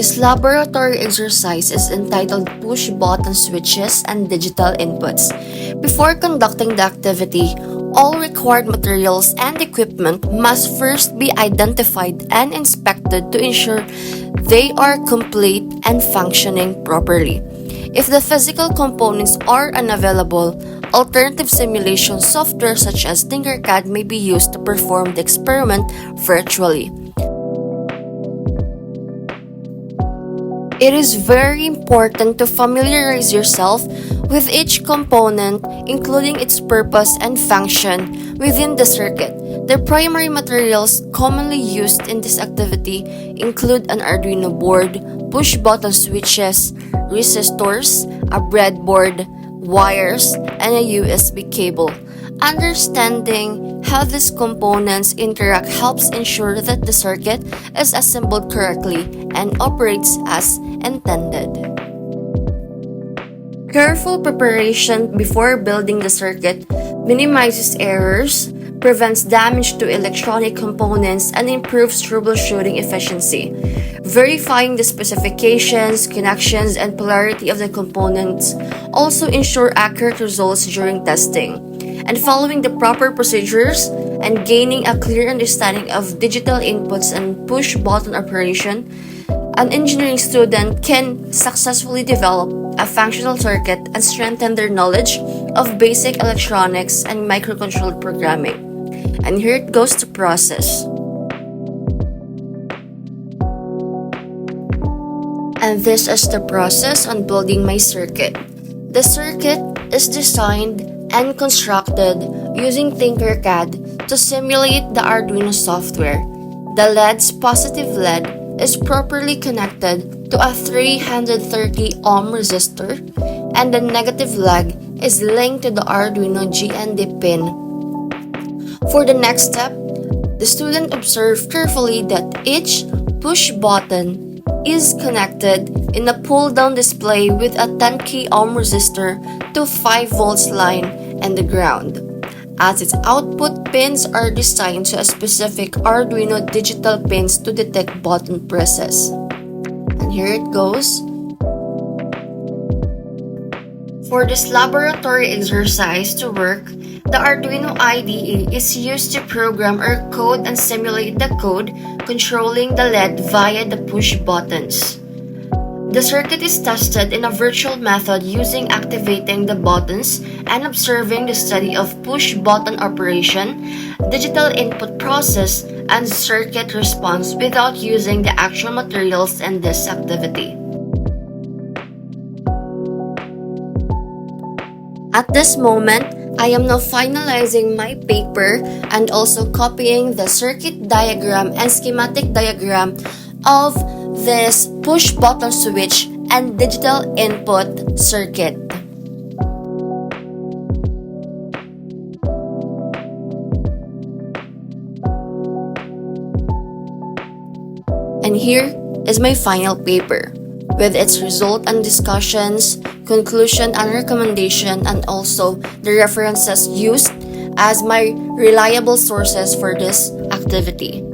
This laboratory exercise is entitled Push Button Switches and Digital Inputs. Before conducting the activity, all required materials and equipment must first be identified and inspected to ensure they are complete and functioning properly. If the physical components are unavailable, alternative simulation software such as Tinkercad may be used to perform the experiment virtually. It is very important to familiarize yourself with each component, including its purpose and function within the circuit. The primary materials commonly used in this activity include an Arduino board, push-button switches, resistors, a breadboard, wires, and a USB cable. Understanding how these components interact helps ensure that the circuit is assembled correctly and operates as intended. Careful preparation before building the circuit minimizes errors, prevents damage to electronic components, and improves troubleshooting efficiency. Verifying the specifications, connections, and polarity of the components also ensure accurate results during testing. And following the proper procedures and gaining a clear understanding of digital inputs and push-button operation, an engineering student can successfully develop a functional circuit and strengthen their knowledge of basic electronics and microcontroller programming. And here it goes to process. And this is the process on building my circuit. The circuit is designed and constructed using Tinkercad to simulate the Arduino software. The LED's positive LED is properly connected to a 330 ohm resistor, and the negative leg is linked to the Arduino GND pin. For the next step, the student observed carefully that each push button is connected in a pull-down display with a 10k ohm resistor to 5 volts line and the ground, as its output pins are designed to a specific Arduino digital pins to detect button presses. And here it goes. For this laboratory exercise to work, the Arduino IDE is used to program or code and simulate the code controlling the LED via the push buttons. The circuit is tested in a virtual method using activating the buttons and observing the study of push button operation, digital input process, and circuit response without using the actual materials in this activity. At this moment, I am now finalizing my paper and also copying the circuit diagram and schematic diagram of this push button switch and digital input circuit. And here is my final paper with its result and discussions, conclusion and recommendation, and also the references used as my reliable sources for this activity.